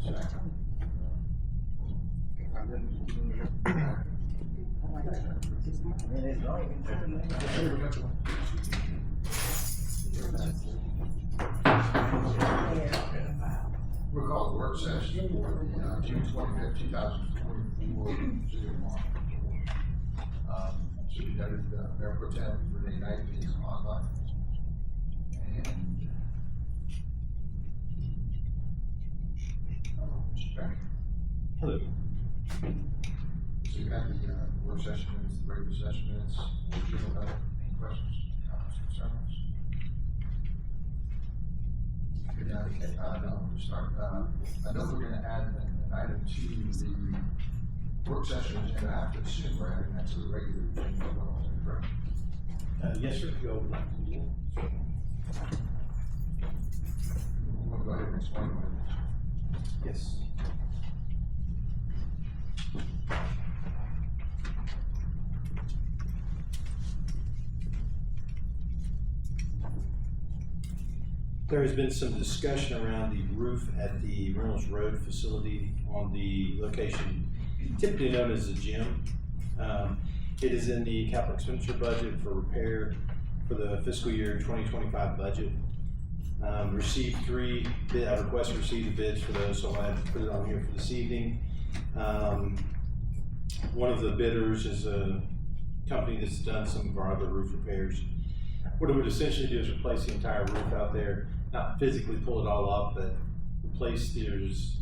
We'll call the work session for the June 25th, 2024 City Market. Should be noted, Mayor Pro Tem Renee Knight is online. And Hello. so you have the work session minutes, the regular session minutes. Do you have any questions, comments, concerns? Okay, no, we'll start. I know we're gonna add an item to the work session agenda after the soon, we're adding that to the regular agenda as well, is that correct? Yes, sir, if you would like to do it. We'll go ahead and explain what it is. Yes. There has been some discussion around the roof at the Reynolds Road facility on the location typically known as the gym. It is in the capital expenditure budget for repair for the fiscal year 2025 budget. Received I request to receive the bids for those, so I put it on here for this evening. One of the bidders is a company that's done some of our other roof repairs. What it would essentially do is replace the entire roof out there, not physically pull it all up, but replace, there's,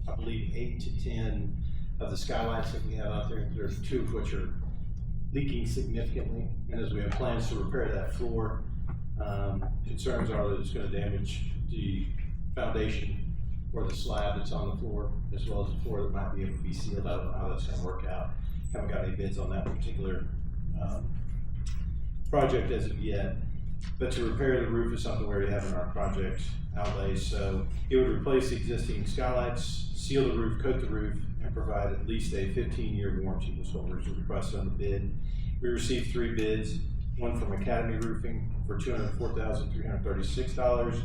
I believe, 8 to 10 of the skylights that we have out there. There's 2 of which are leaking significantly, and as we have plans to repair that floor, concerns are that it's going to damage the foundation or the slab that's on the floor, as well as the floor that might be able to be sealed. I don't know how that's going to work out. Haven't got any bids on that particular project as of yet. But to repair the roof is something we already have in our project outlay. So it would replace the existing skylights, seal the roof, coat the roof, and provide at least a 15-year warranty. Was what was requested on the bid. We received 3 bids. One from Academy Roofing for $204,336,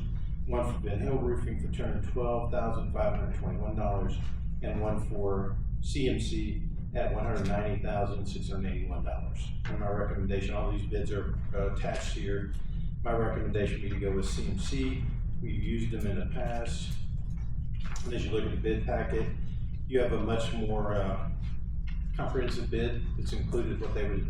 one from Ben Hill Roofing for $212,521, and one for CMC at $190,681. And my recommendation, all these bids are attached here. My recommendation would be to go with CMC. We've used them in the past. And as you look at the bid packet, you have a much more comprehensive bid. It's included what they would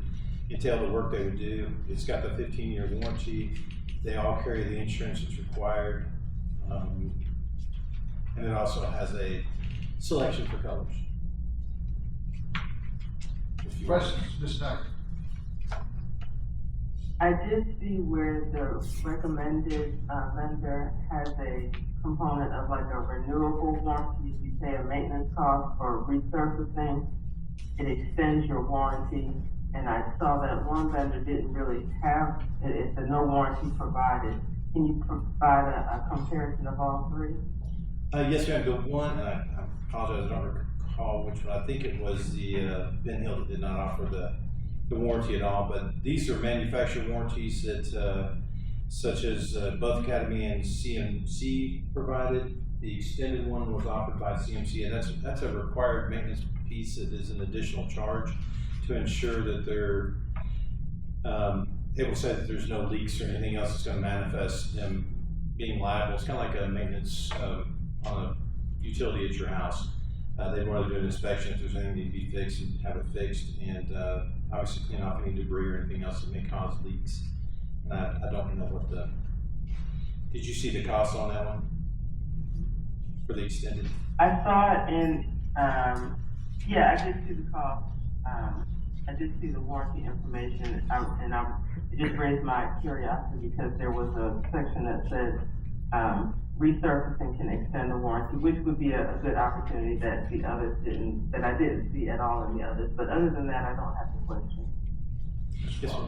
entail, the work they would do. It's got the 15-year warranty. They all carry the insurance that's required. And it also has a selection for colors. Questions, Ms. Knight? I did see where the recommended vendor has a component of like a renewable warranty. If you pay a maintenance cost for resurfacing, it extends your warranty. And I saw that one vendor didn't really have it. It's a no warranty provided. Can you provide a comparison of all 3? Yes, ma'am. The one, and I apologize, I don't recall which one. I think it was the Ben Hill that did not offer the warranty at all. But these are manufacturer warranties that, such as both Academy and CMC provided. The extended one was offered by CMC, and that's a required maintenance piece that is an additional charge to ensure that they're able to say that there's no leaks or anything else that's going to manifest them being liable. It's kind of like a maintenance on a utility at your house. They want to do an inspection if there's anything that need to be fixed and have it fixed, and obviously clean off any debris or anything else that may cause leaks. And I don't know what did you see the cost on that one for the extended? I saw it in, yeah, I did see the cost. I did see the warranty information, it just raised my curiosity because there was a section that said resurfacing can extend the warranty, which would be a good opportunity that the others didn't, that I didn't see at all in the others. But other than that, I don't have the question. Yes, sir.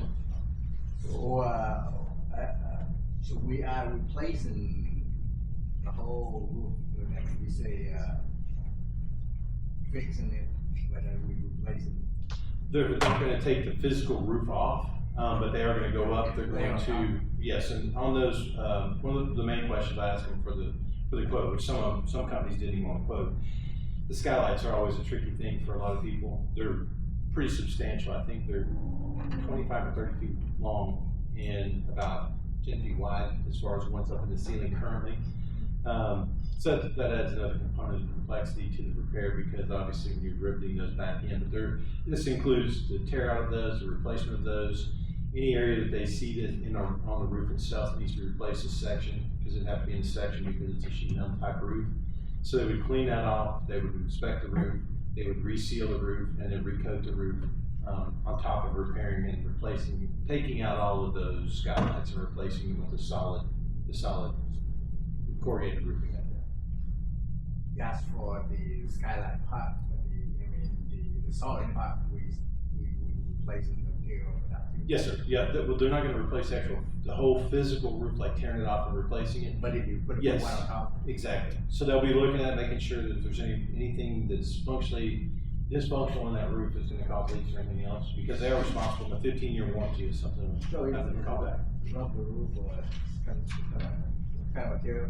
So we are replacing the whole roof. Like we say, fixing it, whether we replace it. They're not going to take the physical roof off, but they are going to go up. They're going to, yes, and on those, one of the main questions I asked them for for the quote, which some companies didn't even want to quote. The skylights are always a tricky thing for a lot of people. They're pretty substantial. I think they're 25 or 30 feet long and about 10 feet wide as far as what's up in the ceiling currently. So that adds another component of complexity to the repair, because obviously when you're riveting those back in, but this includes the tear out of those, the replacement of those, any area that they seeded on the roof itself that needs to be replaced, a section, because it'd have to be in a section because it's a sheet metal type roof. So they would clean that off, they would inspect the roof, they would reseal the roof, and then recoat the roof on top of repairing and replacing, taking out all of those skylights and replacing them with the solid corrugated roofing out there. That's for the skylight part, but the solid part, we replacing the material for that too. Yes, sir. Yeah, well, they're not going to replace the whole physical roof, like tearing it off and replacing it. But if you put Yes. one on top. Exactly. So they'll be looking at making sure that if there's anything that's functionally dysfunctional in that roof that's going to cause leaks or anything else, because they are responsible. The 15-year warranty is something So it's nothing to call back. rubber roof or kind of material.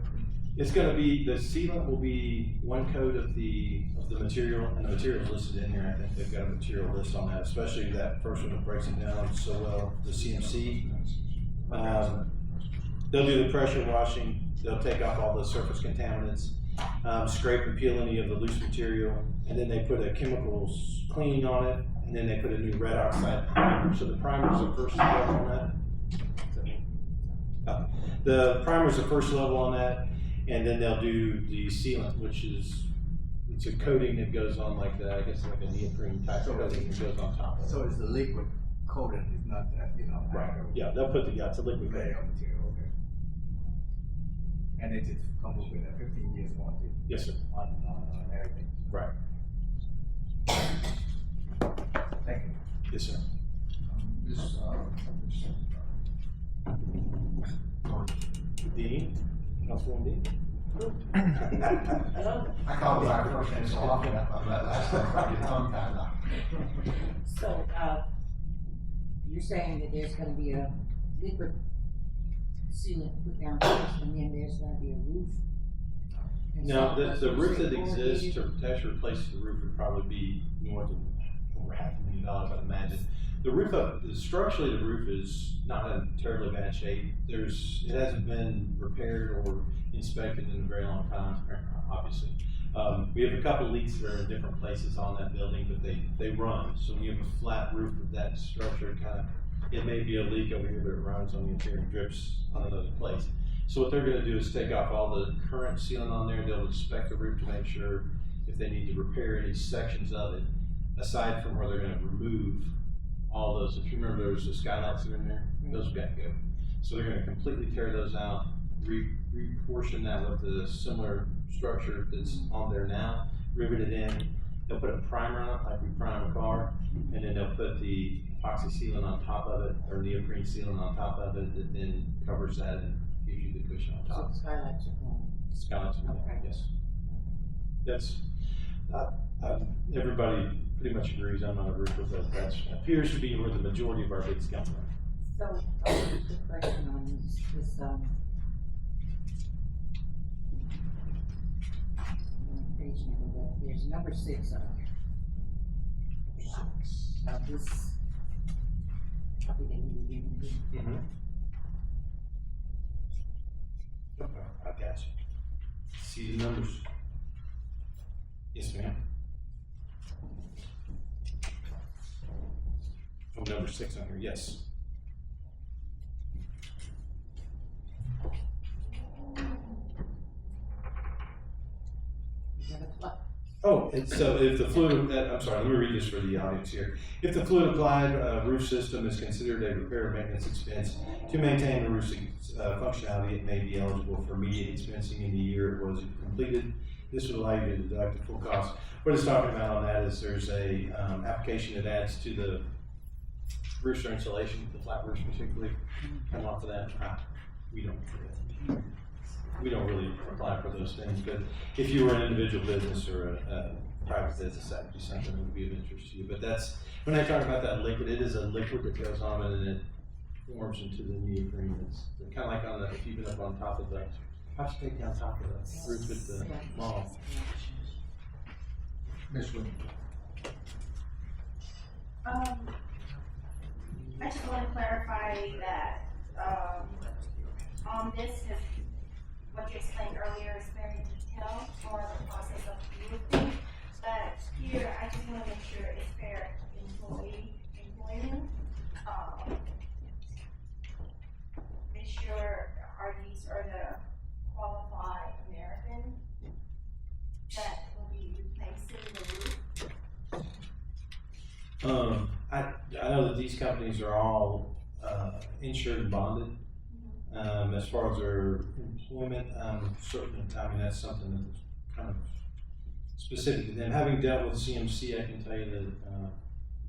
It's going to be, the sealant will be one coat of the material, and the material is listed in here. I think they've got a material list on that, especially that first one that breaks it down so well, the CMC. They'll do the pressure washing. They'll take off all the surface contaminants, scrape and peel any of the loose material, and then they put a chemicals cleaning on it, and then they put a new red oxide primer. So the primer is the first level on that. The primer is the first level on that, and then they'll do the sealant, which is, it's a coating that goes on like that, I guess like a neoprene type coating that goes on top of it. So it's the liquid coated, it's not that, Right, yeah, they'll put it's a liquid coating. layer of material, okay. And it just comes with a 15 years warranty Yes, sir. on everything. Right. Thank you. Yes, sir. Dean, Councilwoman Dean? I call it my first name so often, I'm that last time, I get tongue tied up. So, you're saying that there's gonna be a liquid sealant put down first, and then there's gonna be a roof? And No, so the roof that corrugated? exists to protect or replace the roof would probably be north of over $500,000, I'd imagine. The roof structurally the roof is not in terribly bad shape. It hasn't been repaired or inspected in a very long time, obviously. We have a couple leaks that are in different places on that building, but they run. So when you have a flat roof of that structure, it may be a leak over here, but it runs on the interior and drips on another place. So what they're gonna do is take off all the current sealant on there. They'll inspect the roof to make sure if they need to repair any sections of it, aside from where they're gonna remove all those. If you remember, there was the skylights that are in there, those have got to go. So they're gonna completely tear those out, reportion that with the similar structure that's on there now, rivet it in. They'll put a primer on it, like we prime a car, and then they'll put the epoxy sealant on top of it, or neoprene sealant on top of it, that then covers that and gives you the cushion on So top. the skylights are going. Skylights are Okay. yes. That's, everybody pretty much agrees. I'm not a roofer, but that appears to be where the majority of our bids come from. So, quick question on this, page number, but there's number 6 on here. This copy that you were given here. I got you. See the numbers? Yes, ma'am. Oh, number 6 on here, yes. Is that a plot? Oh, and so if the fluid, I'm sorry, let me read this for the audience here. If the fluid applied roof system is considered a repair or maintenance expense, to maintain the roof's functionality, it may be eligible for immediate expensing in the year it was completed. This would allow you to deduct the full cost. What it's talking about on that is there's a application that adds to the roof insulation, the flat roofs particularly, come off of that. We don't really apply for those things, but if you were an individual business or a private business, that would be something that would be of interest to you. But that's, when I talk about that liquid, it is a liquid that goes on and it forms into the neoprene. It's kind of like if you've been up on top of the Have to take down top of the roof at the mall. Ms. Williams? I just want to clarify that, on this, is what you explained earlier is very detailed for the process of roofing. But here, I just want to make sure it's fair employment. Make sure these are the qualified American that will be replacing the roof. I know that these companies are all, insured and bonded. As far as their employment, certainly, I mean, that's something that's kind of specific to them. Having dealt with CMC, I can tell you that,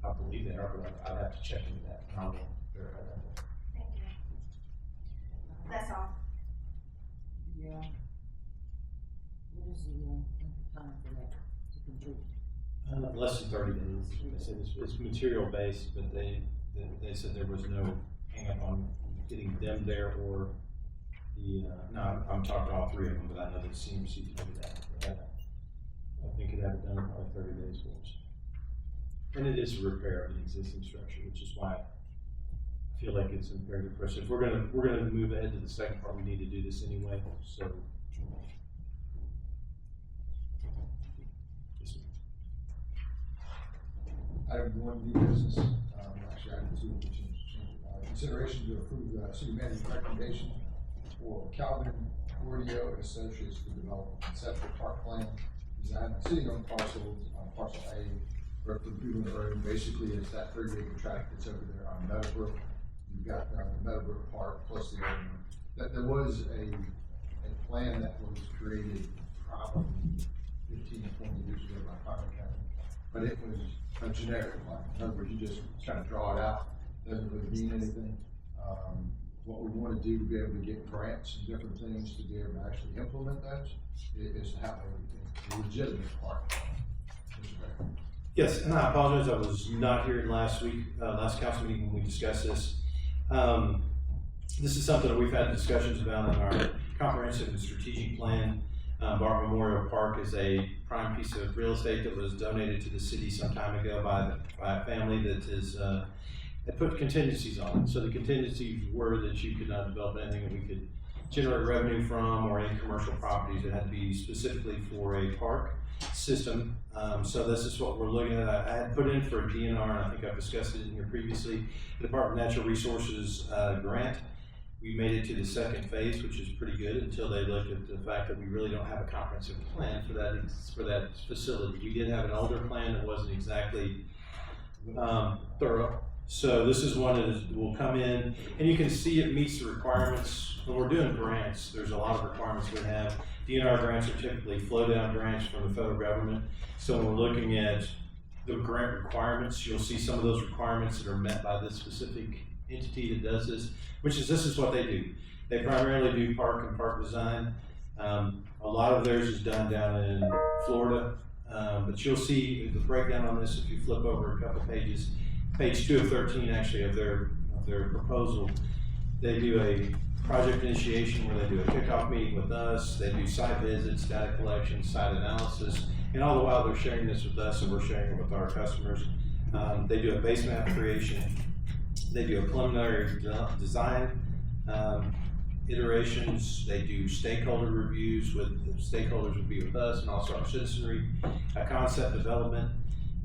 I believe they are, but I'd have to check into that. I will verify that. Thank you. That's all. Yeah. What is the, time for that to complete? Less than 30 days. They said it's material based, but they said there was no hang up on getting them there or the, no, I'm talking to all three of them, but I know that CMC told me that. I think it had it done in probably 30 days for us. And it is a repair of an existing structure, which is why I feel like it's imperative for us. If we're gonna move ahead to the second part, we need to do this anyway, so. Yes, ma'am. Item one, new business, actually, item two, we change it. Consideration to approve, city manager's recommendation for Calvin Cordio and Associates to develop a conceptual park plan, design a city-owned parcel, parcel A, for improvement of the road. Basically, it's that 30-acre tract that's over there on Meadowbrook. You've got, Meadowbrook Park plus the other one. That there was a plan that was created probably 15, 20 years ago by Conner County, but it was a generic plan. In other words, you just kind of draw it out, doesn't really mean anything. What we want to do to be able to get grants and different things to be able to actually implement those is to have a legitimate park. Yes, and I apologize, I was not here last week, last council meeting when we discussed this. This is something that we've had discussions about in our comprehensive and strategic plan. Bart Memorial Park is a prime piece of real estate that was donated to the city some time ago by a family that is, that put contingencies on it. So the contingencies were that you could not develop anything that we could generate revenue from or any commercial properties. It had to be specifically for a park system. So this is what we're looking at. I had put in for a DNR, and I think I've discussed it in here previously, the Department of Natural Resources grant. We made it to the second phase, which is pretty good, until they looked at the fact that we really don't have a comprehensive plan for that facility. We did have an older plan that wasn't exactly thorough. So this is one that will come in, and you can see it meets the requirements. When we're doing grants, there's a lot of requirements we have. DNR grants are typically flow-down grants from the federal government. So when we're looking at the grant requirements, you'll see some of those requirements that are met by this specific entity that does this, this is what they do. They primarily do park and park design. A lot of theirs is done down in Florida, but you'll see the breakdown on this if you flip over a couple pages. Page 2 of 13 actually of their proposal. They do a project initiation where they do a kickoff meeting with us. They do site visits, data collection, site analysis, and all the while they're sharing this with us and we're sharing it with our customers. They do a base map creation. They do a preliminary design iterations. They do stakeholder reviews with the stakeholders would be with us and also our citizenry, a concept development.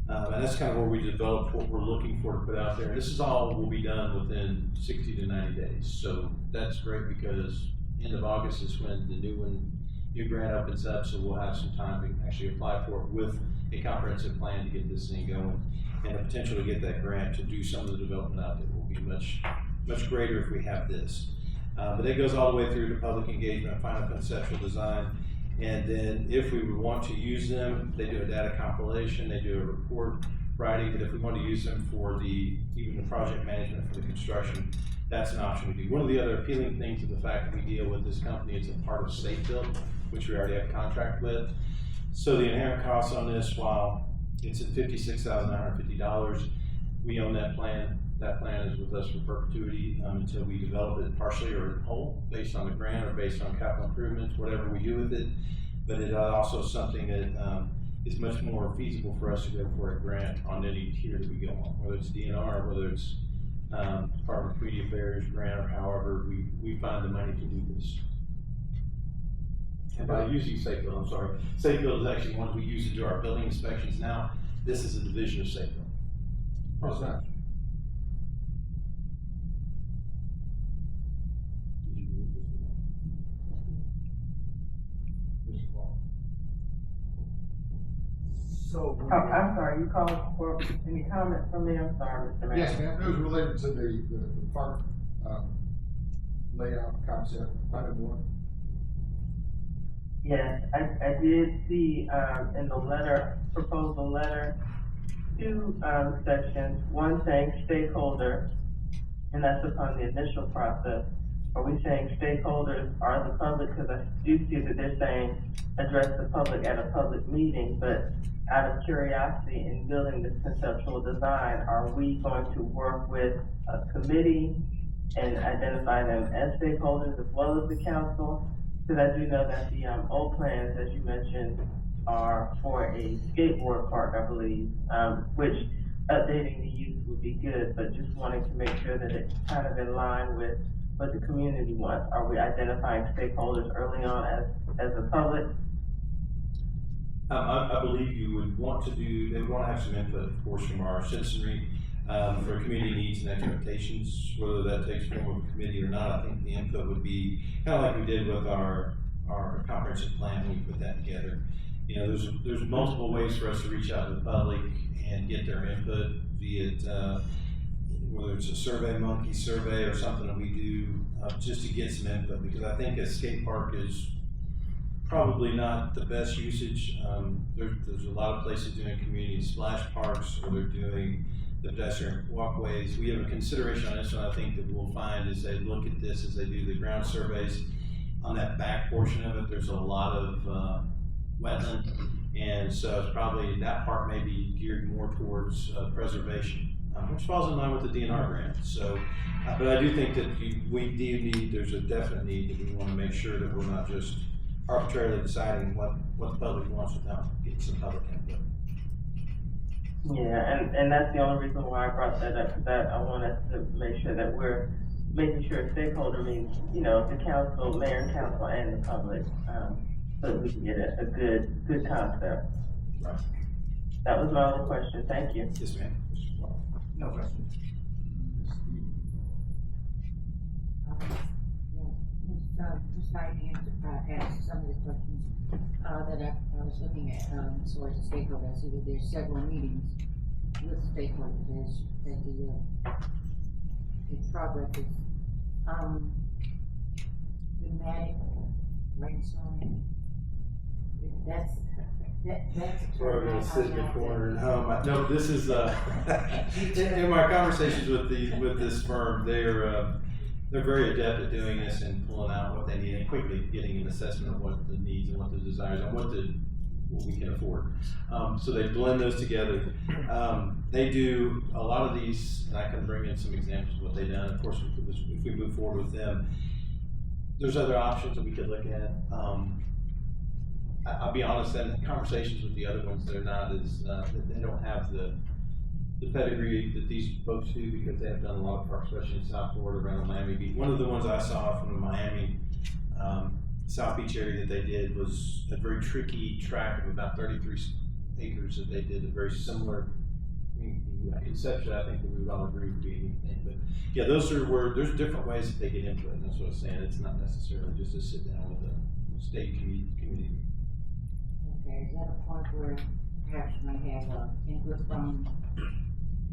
And that's kind of where we develop what we're looking for to put out there. This is all will be done within 60 to 90 days. So that's great because end of August is when the new grant opens up. So we'll have some time to actually apply for it with a comprehensive plan to get this thing going, and the potential to get that grant to do some of the development out there will be much greater if we have this. But it goes all the way through to public engagement, final conceptual design. And then if we would want to use them, they do a data compilation, they do a report writing, but if we want to use them for even the project management for the construction, that's an option we do. One of the other appealing things of the fact that we deal with this company, it's a part of State Built, which we already have a contract with. So the inherent costs on this, while it's at $56,950, we own that plan. That plan is with us for perpetuity, until we develop it partially or in whole, based on the grant or based on capital improvements, whatever we do with it. But it also something that, is much more feasible for us to go for a grant on any tier that we go on, whether it's DNR, or whether it's, Department of Community Affairs grant, or however we find the money to do this. And by using Safebuild, I'm sorry, Safebuild is actually one we use to do our building inspections now. This is a division of Safebuild. How's that? Mr. Clark. So. I'm sorry, you called for any comments from me? I'm sorry, Mr. Mayor. Yes, ma'am, it was related to the park, layout concept, item one. Yes, I did see, in the letter, proposal letter, two, sections, one saying stakeholder, and that's upon the initial process. Are we saying stakeholders are the public? Cause I do see that they're saying address the public at a public meeting, but out of curiosity in building this conceptual design, are we going to work with a committee and identify them as stakeholders as well as the council? Because I do know that the, old plans, as you mentioned, are for a skateboard park, I believe, which updating the use would be good, but just wanting to make sure that it's kind of in line with what the community wants. Are we identifying stakeholders early on as the public? I believe you would want to do, they would want to have some input, of course, from our citizenry, for community needs and expectations, whether that takes form of a committee or not. I think the input would be kind of like we did with our comprehensive plan when we put that together. You know, there's multiple ways for us to reach out to the public and get their input, be it, whether it's a Survey Monkey survey or something that we do, just to get some input, because I think a skate park is probably not the best usage. There's a lot of places doing community splash parks, or they're doing the pedestrian walkways. We have a consideration on this one, I think, that we'll find as they look at this, as they do the ground surveys. On that back portion of it, there's a lot of wetland, and so it's probably, that part may be geared more towards preservation, which falls in line with the DNR grant. So, but I do think that we do need, there's a definite need that we want to make sure that we're not just arbitrarily deciding what the public wants without getting some public input. Yeah, and that's the only reason why I brought that up, because I want us to make sure that we're making sure stakeholder means, you know, the council, mayor and council, and the public, so that we can get a good concept. Right. That was my only question, thank you. Yes, ma'am. Mr. Clark. No question. Just like asked some of the questions, that I was looking at, as far as the stakeholders. I see that there's several meetings with stakeholders as the progress is, thematic brainstorming. That's We're gonna sit in the corner and hum. No, this is, in my conversations with this firm, they're very adept at doing this and pulling out what they need and quickly getting an assessment of what the needs and what the desires and what we can afford. So they blend those together. They do a lot of these, and I can bring in some examples of what they've done. Of course, if we move forward with them, there's other options that we could look at. I'll be honest, in conversations with the other ones, they're not as, they don't have the pedigree that these folks do, because they have done a lot of parks, especially in South Florida, around Miami Beach. One of the ones I saw from the Miami South Beach area that they did was a very tricky track of about 33 acres that they did, a very similar conception. I think that we would all agree would be anything. But yeah, those are where there's different ways that they get input, and that's what I was saying. It's not necessarily just to sit down with a state committee. Okay, is that a point where perhaps you might have input from,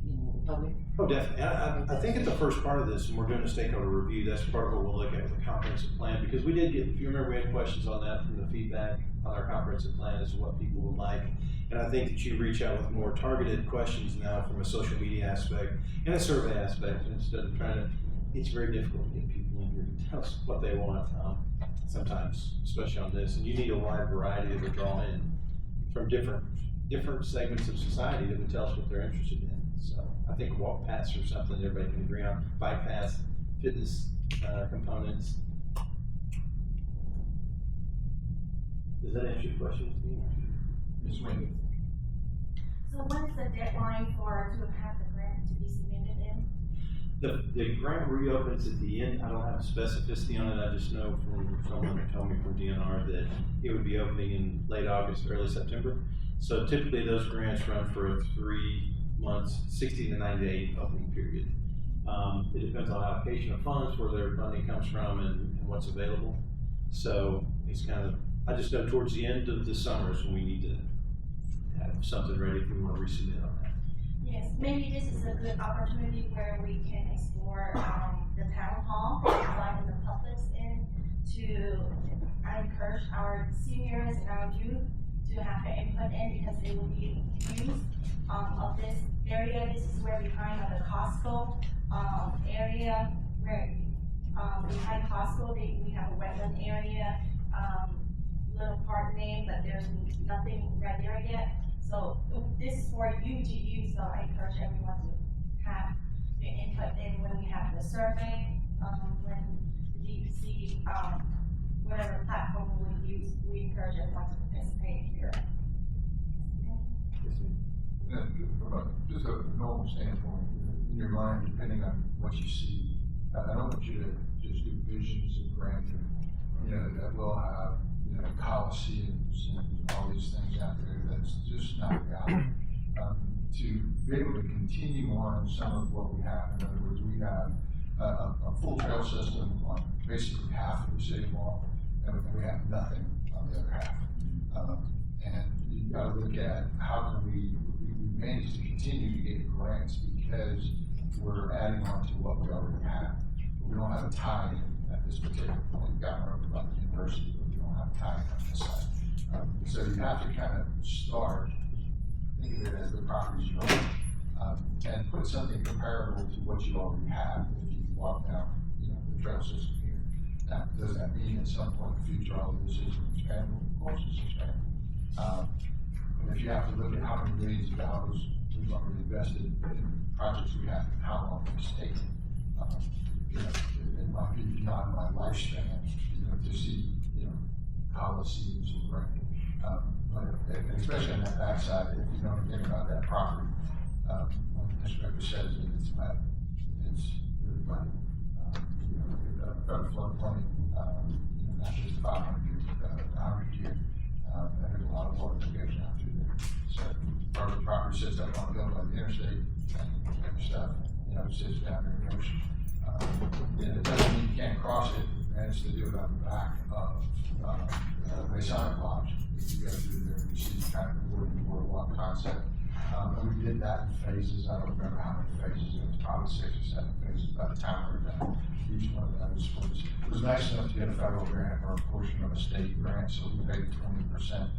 the public? Oh, definitely. I think at the first part of this, when we're doing a stakeholder review, that's part of what we'll look at with the comprehensive plan, because we did get, if you remember, we had questions on that from the feedback on our comprehensive plan as to what people would like. And I think that you reach out with more targeted questions now from a social media aspect and a survey aspect, instead of trying to, it's very difficult to get people in here to tell us what they want, sometimes, especially on this. And you need a wide variety to draw in from different segments of society that would tell us what they're interested in. So I think walk paths or something everybody can agree on, bike paths, fitness, components. Does that answer your question, Steve? Ms. Wendy? So when is the deadline to have the grant to be submitted in? The grant reopens at the end. I don't have specificity on it. I just know from someone who told me from DNR that it would be opening in late August, early September. So typically those grants run for 3 months, 60 to 90 day opening period. It depends on allocation of funds, where their funding comes from and what's available. So it's kind of, I just know towards the end of the summer is when we need to have something ready if we want to resubmit on that. Yes, maybe this is a good opportunity where we can explore, the town hall, inviting the public in to encourage our seniors and our youth to have their input in, because they will be use, of this area. This is where behind the Costco, area, where, behind Costco, we have a wetland area, little park name, but there's nothing right there yet. So this is for you to use, so I encourage everyone to have your input in when we have the survey, when the DEC, whatever platform we use, we encourage everyone to participate here. From just a normal standpoint, in your mind, depending on what you see, I don't want you to just do visions of Grandview, that will have, coliseums and all these things out there. That's just not reality. To be able to continue on some of what we have, in other words, we have a full trail system on basically half of the city wall, and we have nothing on the other half. And you've got to look at how can we manage to continue to get grants, because we're adding on to what we already have. But we don't have a tie-in at this particular point. We've got one about the university, but we don't have a tie-in on this side. So you have to kind of start, think of it as the properties you own, and put something comparable to what you already have if you walk down, the trail system here. Now, does that mean at some point in the future all of this is expandable? Of course it's expandable. But if you have to look at how many millions of dollars we've already invested in projects we have, and how long it's taken, it might be beyond my lifespan, to see, coliseums and granting. But especially on that backside, if you know anything about that property, when the inspector says that it's wet, it's really wet. Floodplain, not just 500 years, 100 years, and there's a lot of water that goes down through there. So part of the property sits up on a hill by the interstate, and stuff, sits down there in the ocean. It doesn't mean you can't cross it. We managed to do it on the back of Masonic Lodge. You go through there and you see kind of the boardwalk concept. And we did that in phases. I don't remember how many phases. It was probably 6 or 7 phases by the time we were done. Each one of those was nice enough to get a federal grant or a portion of a state grant, so we paid 20%.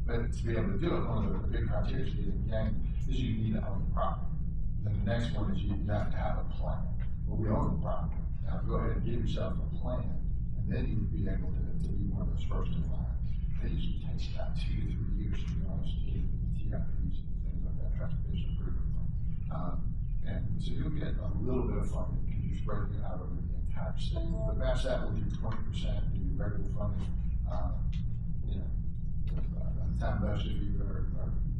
But to be able to do it, one of the big criteria to get in the game is you need to own the property. Then the next one is you have to have a plan. Well, we own the property. Now go ahead and give yourself a plan, and then you would be able to be one of those first in line. It usually takes about 2 to 3 years, to be honest, to get the TIPs and things like that, transportation improvement fund. And so you'll get a little bit of funding because you're spreading it out over the entire state. But match that with your 20%, do your regular funding. By the time most of you are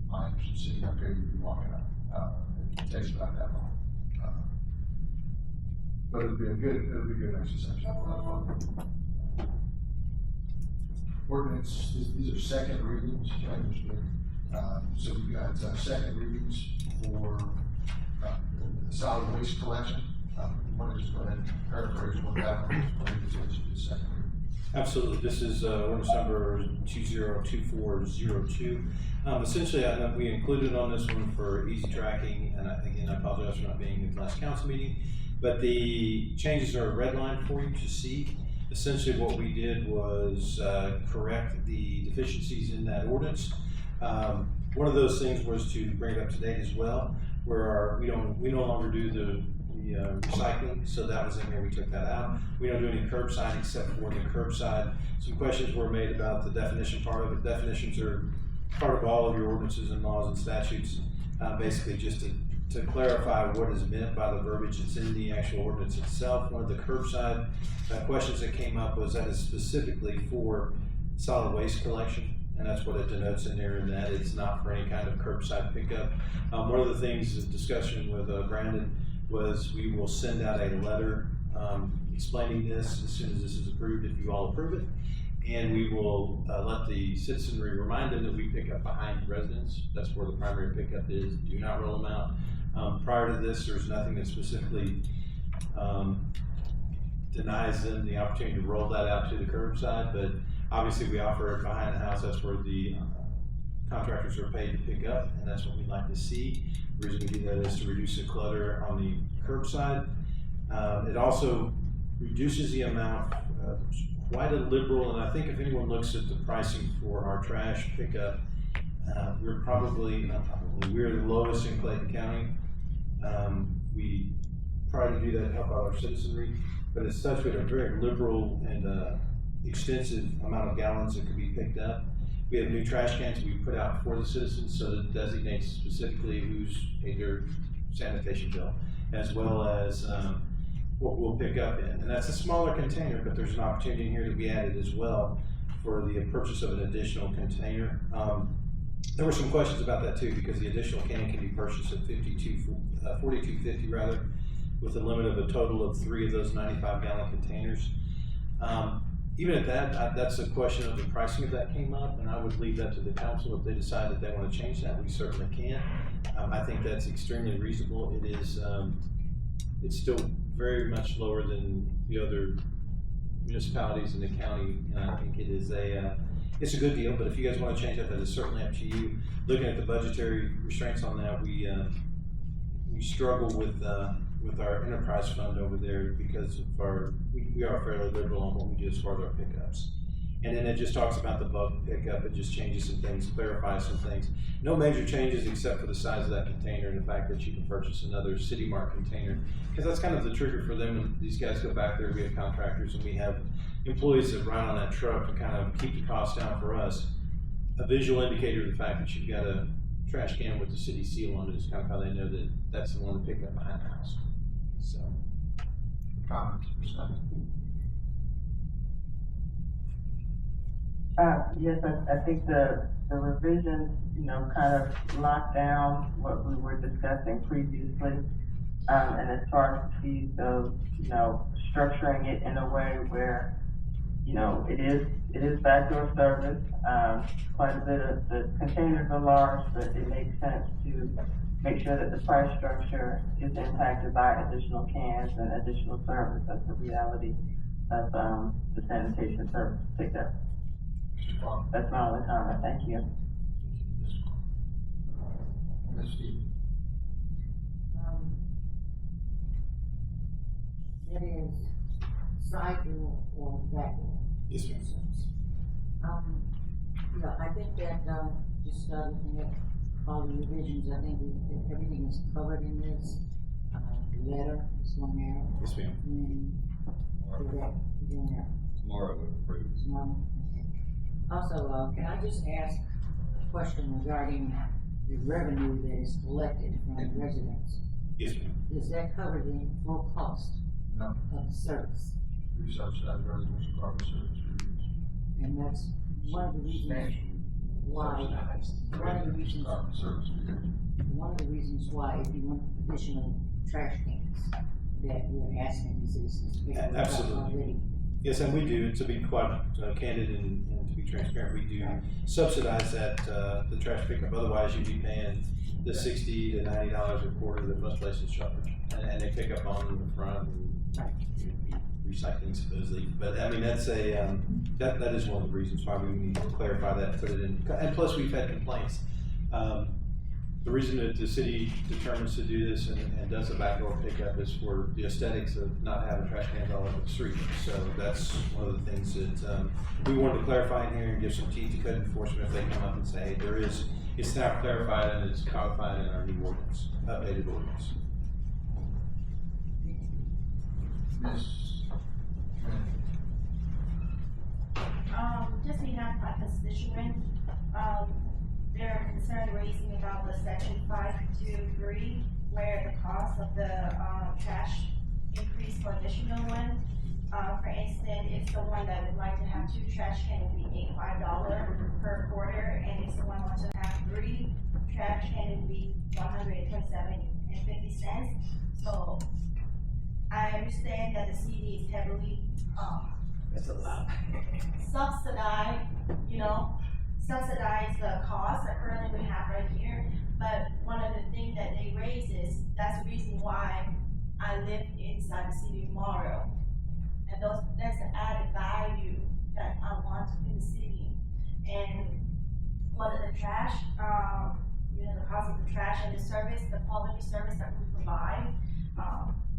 minors and sitting up here, you'll be walking up. It takes about that long. But it'll be a good exercise. A lot of fun. Ordinance, these are second readings, so we've got second readings for the solid waste collection. Want to just go ahead and paraphrase what that one is, just second reading. Absolutely. This is ordinance number 202402. Essentially, we included on this one for easy tracking, and I apologize for not being at the last council meeting, but the changes are redlined for you to see. Essentially, what we did was correct the deficiencies in that ordinance. One of those things was to bring it up to date as well, where we no longer do the recycling, so that was in there. We took that out. We don't do any curbside except for the curbside. Some questions were made about the definition part of it. Definitions are part of all of your ordinances and laws and statutes, basically just to to clarify what is meant by the verbiage that's in the actual ordinance itself. One of the curbside questions that came up was that is specifically for solid waste collection, and that's what it denotes in there, and that it's not for any kind of curbside pickup. One of the things, the discussion with Brandon, was we will send out a letter explaining this as soon as this is approved, if you all approve it. And we will let the citizenry remind them that we pick up behind residents. That's where the primary pickup is. Do not roll them out. Prior to this, there's nothing that specifically denies them the opportunity to roll that out to the curbside, but obviously we offer it behind the house. That's where the contractors are paid to pick up, and that's what we'd like to see. The reason we do that is to reduce the clutter on the curbside. It also reduces the amount, quite a liberal, and I think if anyone looks at the pricing for our trash pickup, we're we're the lowest in Clayton County. We try to do that to help out our citizenry, but as such, we have a very liberal and extensive amount of gallons that could be picked up. We have new trash cans we put out for the citizens, so that it designates specifically who's paid their sanitation bill, as well as what we'll pick up in. And that's a smaller container, but there's an opportunity in here to be added as well for the purchase of an additional container. There were some questions about that too, because the additional can be purchased at $42.50 rather, with a limit of a total of 3 of those 95-gallon containers. Even at that, that's a question of the pricing of that came up, and I would leave that to the council. If they decide that they want to change that, we certainly can. I think that's extremely reasonable. It is, it's still very much lower than the other municipalities in the county, and I think it is it's a good deal. But if you guys want to change that, that is certainly up to you. Looking at the budgetary restraints on that, we struggle with our enterprise fund over there because of we are fairly liberal on what we do as far as our pickups. And then it just talks about the bulk pickup. It just changes some things, clarifies some things. No major changes except for the size of that container and the fact that you can purchase another City Mart container. Because that's kind of the trigger for them when these guys go back there. We have contractors and we have employees that ride on that truck to kind of keep the cost down for us. A visual indicator of the fact that you've got a trash can with the city seal on it is kind of how they know that that's the one to pick up behind the house. So. Comments, percent? Yes, I think the revisions, kind of locked down what we were discussing previously. And as far as the fees goes, structuring it in a way where, it is backdoor service. Quite a bit of the containers are large, but it makes sense to make sure that the price structure is impacted by additional cans and additional service. That's the reality of the sanitation service pickup. That's my only comment. Thank you. Ms. Stevens? That is side door or back door. Yes, ma'am. I think that, just, looking at all the revisions, I think that everything is covered in this, letter, this one there. Yes, ma'am. And that, one there. Tomorrow we'll approve. Tomorrow? Okay. Also, can I just ask a question regarding the revenue that is collected from the residents? Yes, ma'am. Does that cover the full cost No. of the service? We subsidize residential garbage service reviews. And that's one of the reasons why, one of the reasons, Garbage service reviews. one of the reasons why, if you want additional trash cans, that we're asking the citizens to pay for that Absolutely. already. Yes, and we do, to be quite candid and to be transparent, we do subsidize that, the trash pickup. Otherwise, you'd be paying the $60 to $90 a quarter that most places charge. And they pick up on the front and you'd be recycling supposedly. But I mean, that's that is one of the reasons why we need to clarify that and put it in. And plus, we've had complaints. The reason that the city determines to do this and does a backdoor pickup is for the aesthetics of not having trash cans all over the street. So that's one of the things that we wanted to clarify in here and give some teeth to code enforcement if they come up and say, hey, it's now clarified and it's codified in our new ordinance, updated ordinance. Ms. Just we have my constituent, they're concerned raising about the section 523 where the cost of the, trash increased for additional one. For instance, if someone that would like to have 2 trash cans, it would be $85 per quarter, and if someone wants to have 3 trash cans, it would be $127.50. So, I understand that the city is heavily, That's a lot. subsidize the cost that currently we have right here. But one of the things that they raise is, that's the reason why I live inside the city of Morrow. And that's the added value that I want in the city. And one of the trash, the cost of the trash and the service, the quality service that we provide,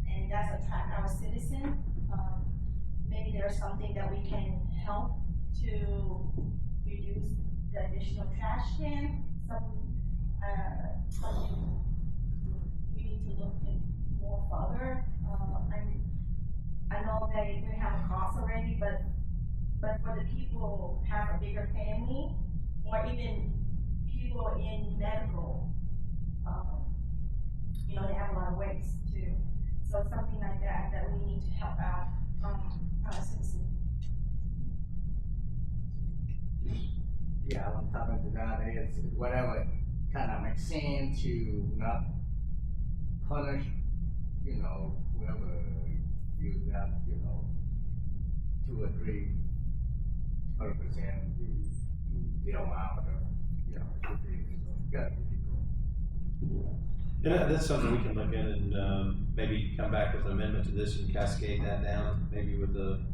and that's attract our citizens. Maybe there's something that we can help to reduce the additional trash can, something we need to look in more further. I know that we have a cost already, but for the people who have a bigger family, or even people in medical, they have a lot of waste too. So something like that we need to help out, our citizens. Yeah, on top of that, it's whatever kind of makes sense to not punish, whoever you got, 2 or 3 represent the amount of, And that's something we can look at and, maybe come back with an amendment to this and cascade that down, maybe with an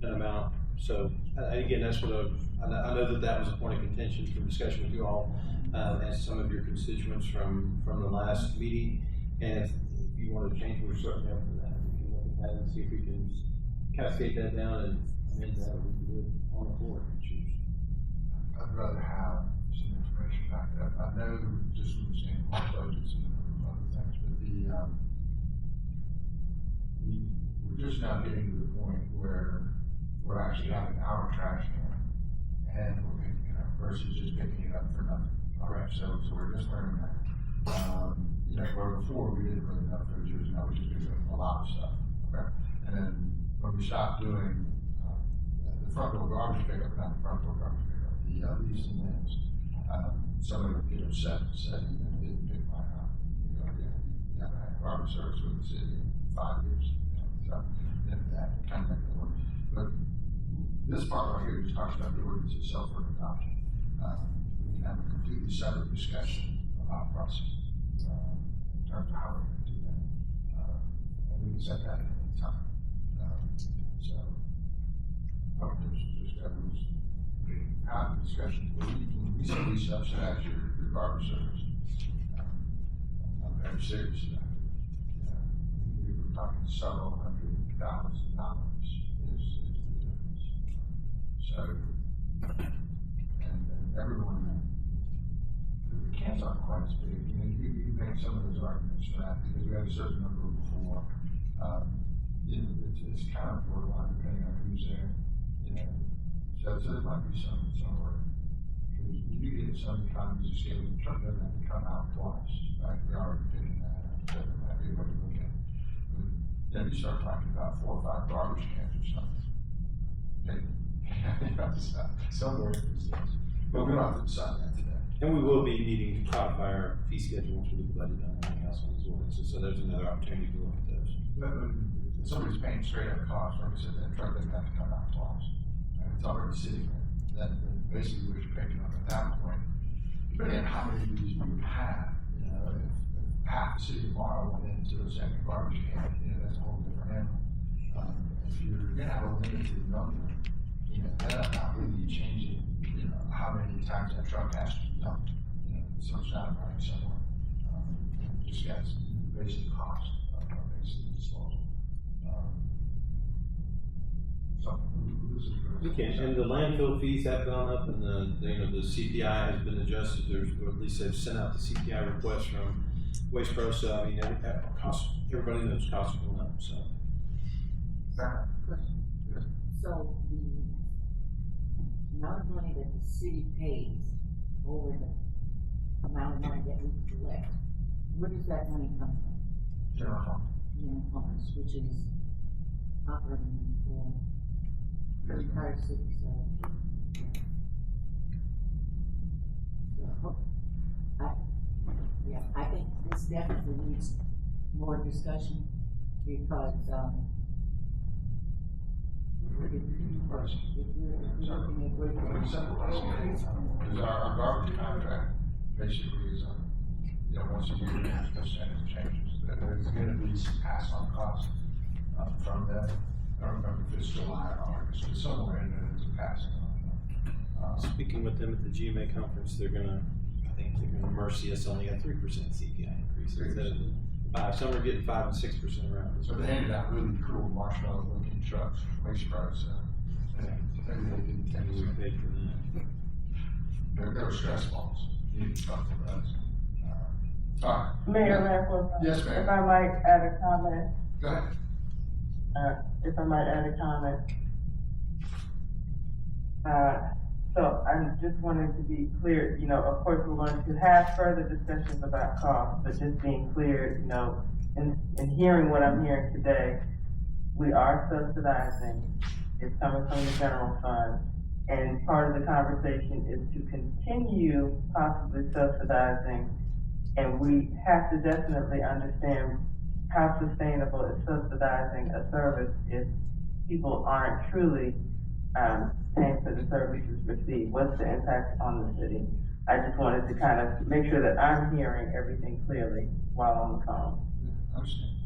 amount. So, again, that's what I know that was a point of contention for discussion with you all, and some of your constituents from the last meeting. And if you want to change, we're certainly up for that. We can look at that and see if we can cascade that down and amend that, or we can do it on the floor if you choose. I'd rather have some information back up. I know just from the standpoint of budgets and other things, but we're just now getting to the point where we're actually having our trash can and we're picking it up versus just picking it up for nothing. All right, so we're just learning that. Where before we didn't really know if it was yours, now we just pick up a lot of stuff. Okay, and then when we stopped doing the front door garbage pickup, not the front door garbage pickup, the leaves and limbs, somebody would get upset and say, you didn't pick mine up. You haven't had garbage service with the city in 5 years. So that kind of makes it work. But this part right here just talks about the ordinance itself for adoption. We can have a completely separate discussion about process in terms of how we're going to do that. And we can set that at any time. So, just everyone's have the discussion. We simply subsidize your garbage service. I'm very serious about it. We were talking several $100,000 is the difference. So, and everyone, the cans aren't quite as big. You make some of those arguments for that because we had a certain number before. It's kind of borderline depending on who's there. So there might be somewhere. Because you do get some economies of scale. The truck doesn't have to come out twice, right? We're already picking that up. So that might be a way to look at it. But then you start talking about 4 or 5 garbage cans or something. Maybe. Somewhere in these things. But we don't have to decide that today. And we will be needing to codify our fee schedule once we get the budget done and everything else on these ordinances, so there's another opportunity to look at those. But when somebody's paying straight up cost, like I said, that truck doesn't have to come out twice. And it's already sitting there. Then basically what you're picking up at that point, depending on how many of these we would have, if half the city of Morrow went into a second garbage can, that's a whole different animal. If you're gonna have a limited number, that's not really changing, how many times that truck has to be dumped. So it's not running somewhere. Just got basic cost of basic disposal. Okay, and the landfill fees have gone up, and the CPI has been adjusted. There's, or at least they've sent out the CPI request from Waste Pro. So I mean, everybody knows costs are going up. So. So the amount of money that the city pays over the amount of money that we collect, where does that money come from? General fund. General funds, which is operating for the entire city, so. So, I think this definitely needs more discussion because, if we're looking at great things. Because our garbage contract basically is, once a year, there's percentage changes. There's gonna be some pass on costs, from them. I don't remember if it's July or August, but somewhere in there, there's a passing on. Speaking with them at the GMA conference, I think they're gonna mercy us only a 3% CPI increase instead of 5. Some are getting 5 and 6% around. So they handed out really cool marshmallow looking trucks, waste products, maybe they didn't take We it. paid for that. They're stress balls. You need to talk to us. All right. Mayor Raffles? Yes, ma'am. If I might add a comment, Go ahead. So I just wanted to be clear, of course, we're going to have further discussions about costs, but just being clear, in hearing what I'm hearing today, we are subsidizing, it's coming from the general fund, and part of the conversation is to continue possibly subsidizing, and we have to definitely understand how sustainable is subsidizing a service if people aren't truly paying for the services received. What's the impact on the city? I just wanted to kind of make sure that I'm hearing everything clearly while on the phone. I understand.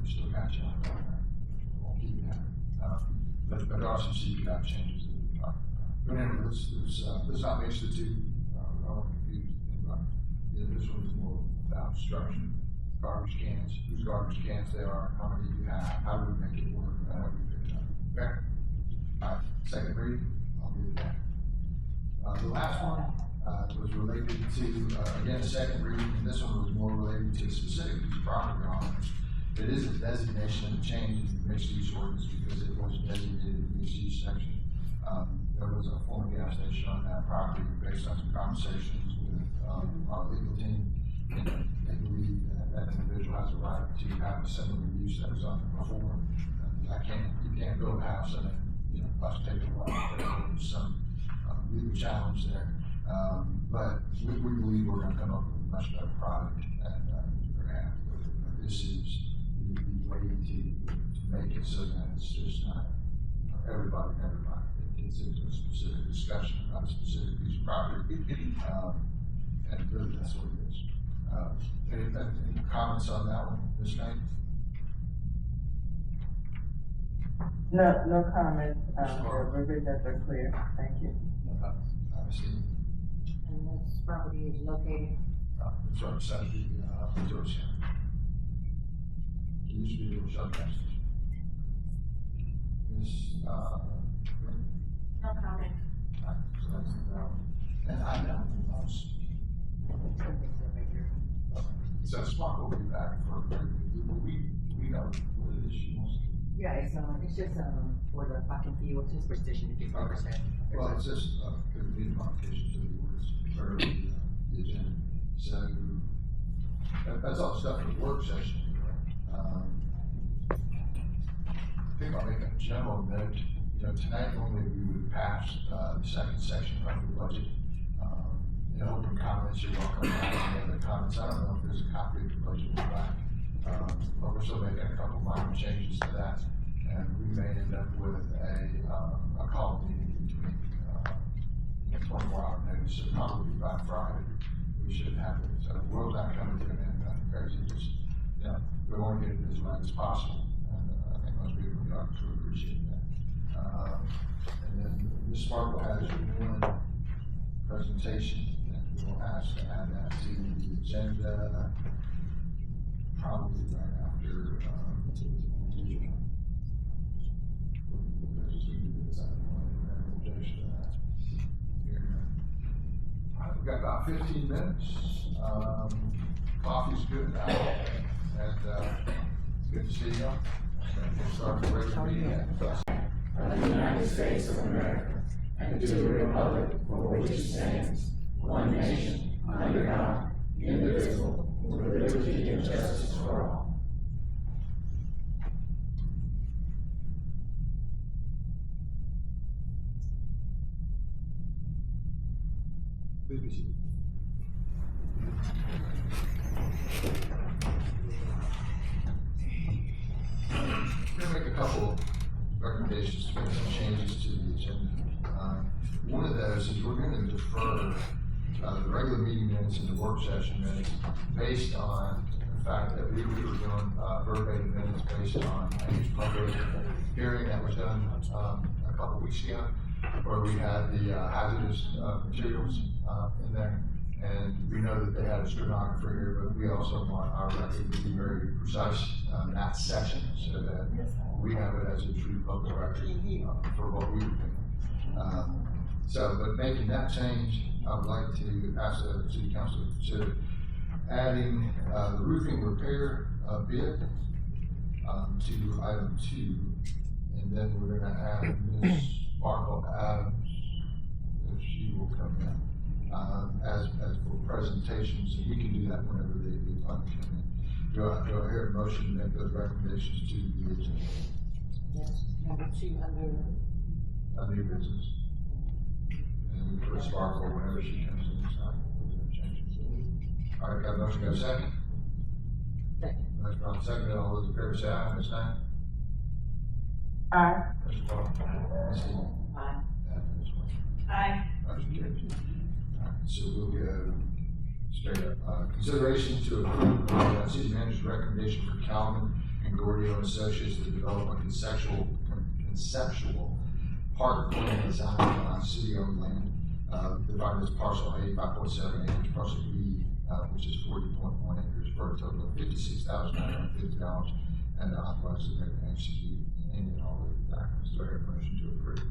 We still got you on that. Won't keep you happy. But there are some CPI changes that we talked about. But anyway, let's not mix the two. I don't want to confuse anybody. This one is more about structure. Garbage cans, whose garbage cans they are, how many you have, how do we make it work, and how do we pick it up. Okay? All right, second reading, I'll do that. The last one, was related to, again, second reading, and this one was more related to a specific piece of property owners. It is a designation of change in the mixed use ordinance because it was designated in the mixed use section. There was a former gas station on that property based on some conversations with, our legal team. And they believe that individual has a right to have a similar use that was on there before. You can't build a house and then, us take it away. There's some legal challenge there. But we believe we're gonna come up with a much better product and we're gonna have with it. But this is the way to make it so that it's just not everybody and everybody. It gets into a specific discussion about a specific piece of property. And really that's what it is. Any comments on that one, Ms. Knight? No comments, the revisions are clear, thank you. Obviously, And this property is located, it's right beside the resource center. It used to be a little shotgun station. Ms. No comment. So that's the one. And I know most. So Spark will be back for, we know what it is she wants to do. Yeah, it's just, for the parking fee, which is petition, 50%. Well, it's just, could be a modification to the orders, or the agenda. So, that's all stuff for the work session. I think I'll make a general note, tonight normally we would pass, the second section of the budget. Open comments, you're welcome to ask any other comments. I don't know if there's a copy of the budget in the back, but we're still making a couple minor changes to that. And we may end up with a call meeting between, 24-hour notice, so probably by Friday, we should have it. So the world's not coming to an end, nothing crazy, just, we want to get it as right as possible. And I think most people in the audience would appreciate that. And then Ms. Sparkle has one presentation. We'll ask to add that to the agenda, probably right after, usual. We've got about 15 minutes. Coffee's good now, and it's good to see you. We'll start the regular meeting. of the United States of America, and to the republic for which it stands, one nation, under God, indivisible, recommendations to make some changes to the agenda. One of those is we're gonna defer, the regular meeting minutes and the work session minutes based on the fact that we were doing, verbatim minutes based on a public hearing that was done, a couple weeks ago, where we had the hazardous materials in there. And we know that they had a stenographer here, but we also want our record to be very precise in that section so that we have it as a true public record for what we do. But making that change, I would like to ask the city council to consider adding the roofing repair bid to item 2. And then we're gonna add Ms. Sparkle Adams, if she will come in, as for presentations, and we can do that whenever they come in. Do I hear a motion to make those recommendations to the agenda? That's number 2 under, A new business. And we put Sparkle whenever she comes in, so we're gonna change it. All right, got a motion, got a second? second. Motion on second, all those in favor say aye, Ms. Knight? Aye. Mr. Paul? Ms. Dean? Aye. And Ms. Wynn? Aye. Motion carries. So we'll go straight up. Consideration to approve city manager's recommendation for Calvin and Gordio and Associates to develop a conceptual park plan design on city-owned land, divided as parcel A, 5.7 acres, parcel B, which is 40.1 acres, for a total of $56,950, and authorize the mayor to execute any and all of the documents. Do I hear a motion to approve?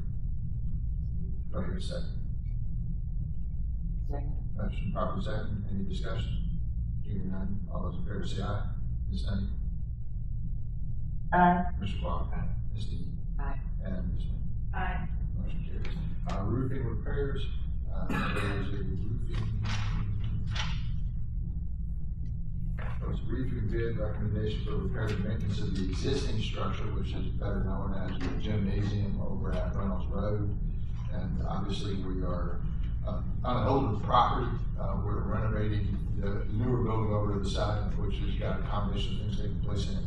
Do I hear a second? Second. Motion properly second, any discussion? Hearing none, all those in favor say aye. Ms. Knight? Aye. Mr. Clark? Ms. Dean? Aye. And Ms. Wynn? Aye. Motion carries. Roofing repairs, there's a roofing bid recommendation for repair and maintenance of the existing structure, which is better known as the gymnasium over at Reynolds Road. And obviously we are on an older property, we're renovating the newer building over to the side, which has got a combination of things taking place in it.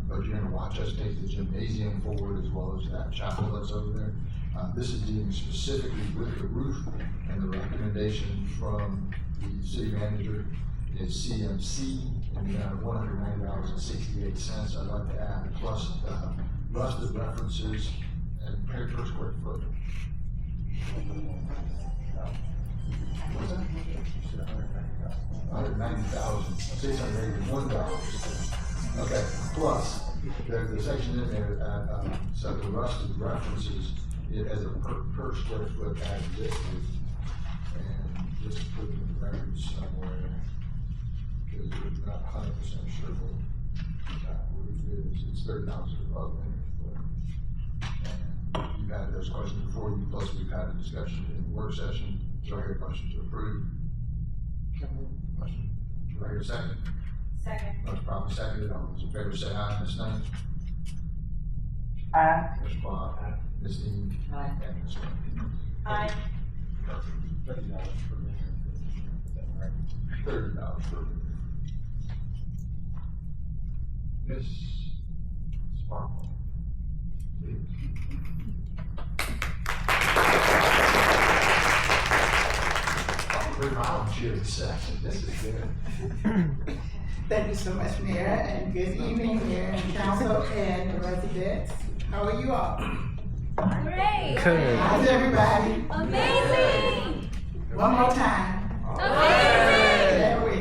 But you're gonna watch us take the gymnasium forward as well as that chapel that's over there. This is dealing specifically with the roof, and the recommendation from the city manager is CMC in the amount of $190.68. I'd like to add plus rusted references and per square foot. What's that? $190,681. Okay, plus, there's a section in there that, so the rusted references, it has a per square foot as listed. And just put in the records somewhere, because we're not 100% sure what that roof is. It's 30,000 above linear foot. And you've had those questions before you, plus we've had a discussion in the work session. Do I hear a motion to approve? Motion. Do I hear a second? Second. Motion properly seconded. All those in favor say aye. Ms. Knight? Aye. Mr. Clark? Ms. Dean? Aye. And Ms. Wynn? Aye. $30 per minute. $30 per minute. Ms. Sparkle, please. I'll bring my own chair this section. This is good. Thank you so much, Mayor, and good evening, Mayor and Council and the residents. How are you all? Great. How's everybody? Amazing. One more time. Amazing. There we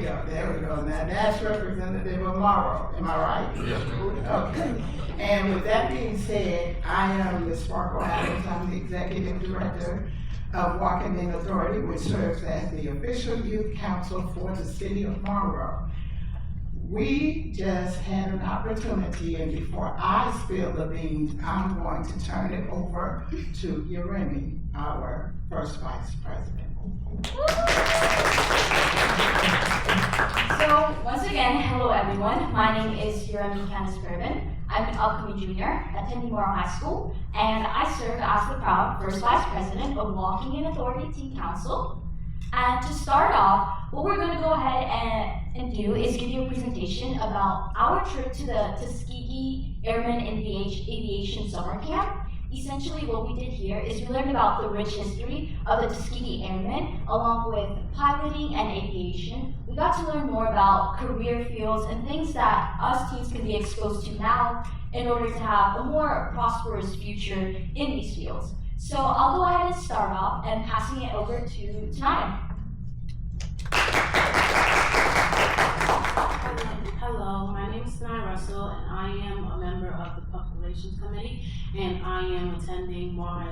go. Now that's Representative Amaro, am I right? Yes, ma'am. Okay. And with that being said, I am Ms. Sparkle Adams. I'm the Executive Director of Walking In Authority, which serves as the official youth council for the city of Monroe. We just had an opportunity, and before I spill the beans, I'm going to turn it over to Yeremi, our first vice president. So, once again, hello everyone. My name is Yeremi Candace Bourbon. I'm an upcoming junior attending Morrow High School, and I serve as the proud first vice president of Walking In Authority Teen Council. And to start off, what we're going to go ahead and do is give you a presentation about our trip to the Tuskegee Airmen Aviation Summer Camp. Essentially, what we did here is we learned about the rich history of the Tuskegee Airmen, along with piloting and aviation. We got to learn more about career fields and things that us teens can be exposed to now in order to have a more prosperous future in these fields. So I'll go ahead and start off and passing it over to Tanaya. Hello, my name is Tanaya Russell, and I am a member of the Public Relations Committee, and I am attending Moore High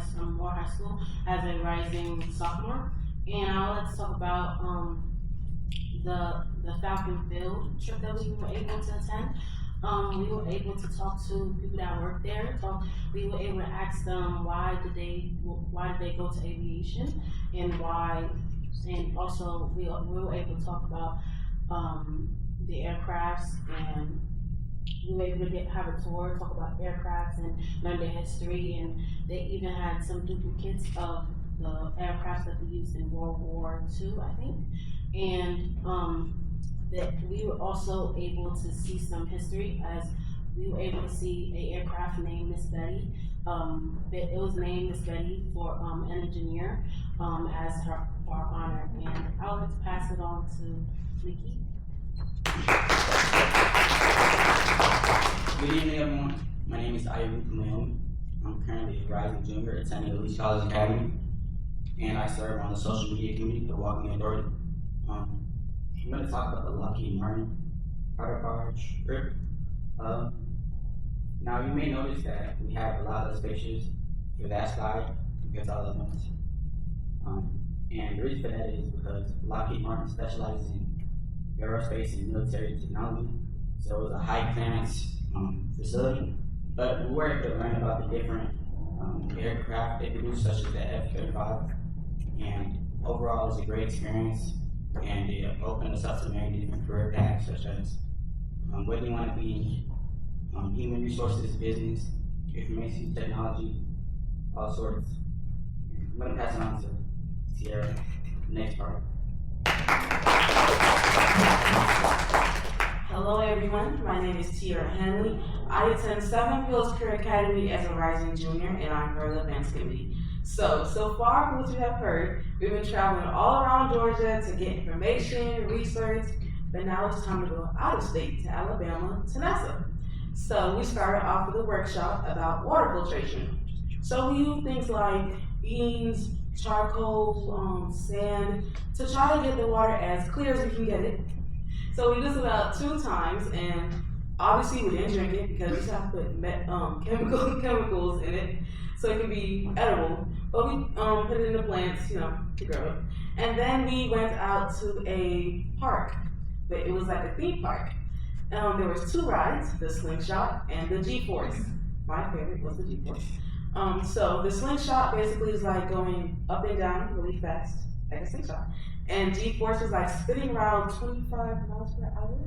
School as a rising sophomore. And I would like to talk about the Falcon Field trip that we were able to attend. We were able to talk to people that work there. We were able to ask them why did they go to aviation, and why, and also we were able to talk about the aircrafts, and we were able to have a tour, talk about aircrafts and learn their history, and they even had some duplicates of the aircrafts that they used in World War II, I think. And that we were also able to see some history, as we were able to see an aircraft named Miss Betty. It was named Miss Betty for an engineer as for our honor. And I would like to pass it on to Nikki. Good evening, everyone. My name is Ayubu Kumayomi. I'm currently a rising junior attending Elise College Academy, and I serve on the social media committee for Walking Authority. I'm going to talk about the Lockheed Martin fighter power trip. Now, you may notice that we have a lot of pictures for that slide compared to other ones. And the reason for that is because Lockheed Martin specializes in aerospace and military technology, so it was a high clearance facility. But we were able to learn about the different aircraft they produce, such as the F-35, and overall it was a great experience, and it opened us up to many different career paths, such as whether you want to be human resources, business, information technology, all sorts. I'm going to pass it on to Sierra, the next part. Hello everyone, my name is Tiara Henley. I attend Seven Hills Career Academy as a rising junior, and I'm her advanced committee. So far from what you have heard, we've been traveling all around Georgia to get information, research, but now it's time to go out of state to Alabama, to NASA. So we started off with a workshop about water filtration. So we use things like beans, charcoal, sand, to try to get the water as clear as we can get it. So we did this about 2 times, and obviously we didn't drink it because we just have to put chemicals in it so it can be edible. But we put it in the plants, to grow it. And then we went out to a park, but it was like a theme park. There was 2 rides, the Slingshot and the G-Force. My favorite was the G-Force. So the Slingshot basically is like going up and down really fast, like a slingshot. And G-Force is like spinning around 25 miles per hour.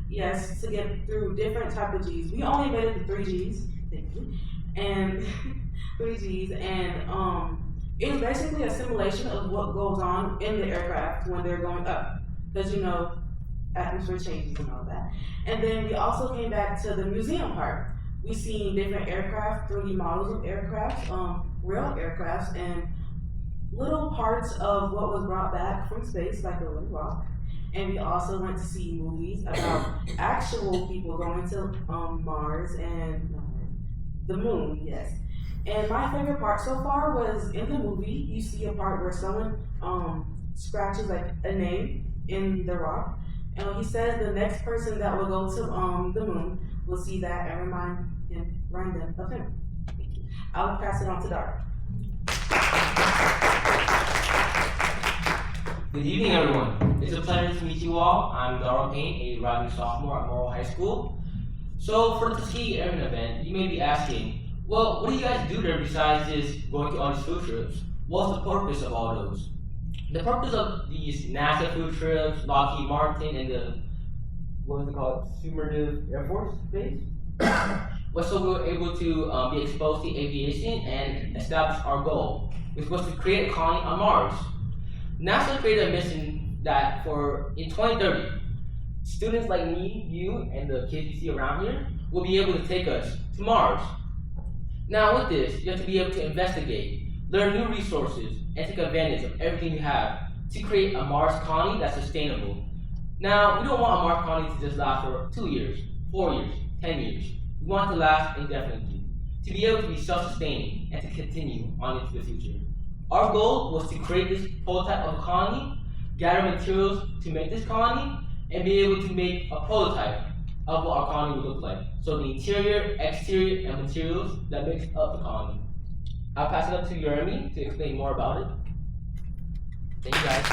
Yes, to get through different type of Gs. We only made it to 3 Gs, thank you. And 3 Gs, and it was basically a simulation of what goes on in the aircraft when they're going up. Because atmosphere changes and all that. And then we also came back to the museum part. We seen different aircraft, 3D models of aircraft, real aircrafts, and little parts of what was brought back from space, like a little rock. And we also went to see movies about actual people going to Mars and the moon, yes. And my favorite part so far was in the movie, you see a part where someone scratches like a name in the rock. And he says the next person that will go to the moon will see that and remind them of him. Thank you. I'll pass it on to Dara. Good evening, everyone. It's a pleasure to meet you all. I'm Dara Payne, a rising sophomore at Morrow High School. So for the Tuskegee Airmen event, you may be asking, well, what do you guys do there besides just going to all these field trips? What's the purpose of all those? The purpose of these NASA field trips, Lockheed Martin, and the, Summerville Air Force Base, was so we were able to be exposed to aviation and establish our goal, which was to create a colony on Mars. NASA created a mission that in 2030, students like me, you, and the kids you see around here will be able to take us to Mars. Now with this, you have to be able to investigate, learn new resources, and take advantage of everything you have to create a Mars colony that's sustainable. Now, we don't want a Mars colony to just last for 2 years, 4 years, 10 years. We want it to last indefinitely, to be able to be self-sustaining and to continue on into the future. Our goal was to create this prototype of a colony, gather materials to make this colony, and be able to make a prototype of what our colony would look like. So the interior, exterior, and materials that makes up the colony. I'll pass it up to Jeremy to explain more about it. Thank you guys.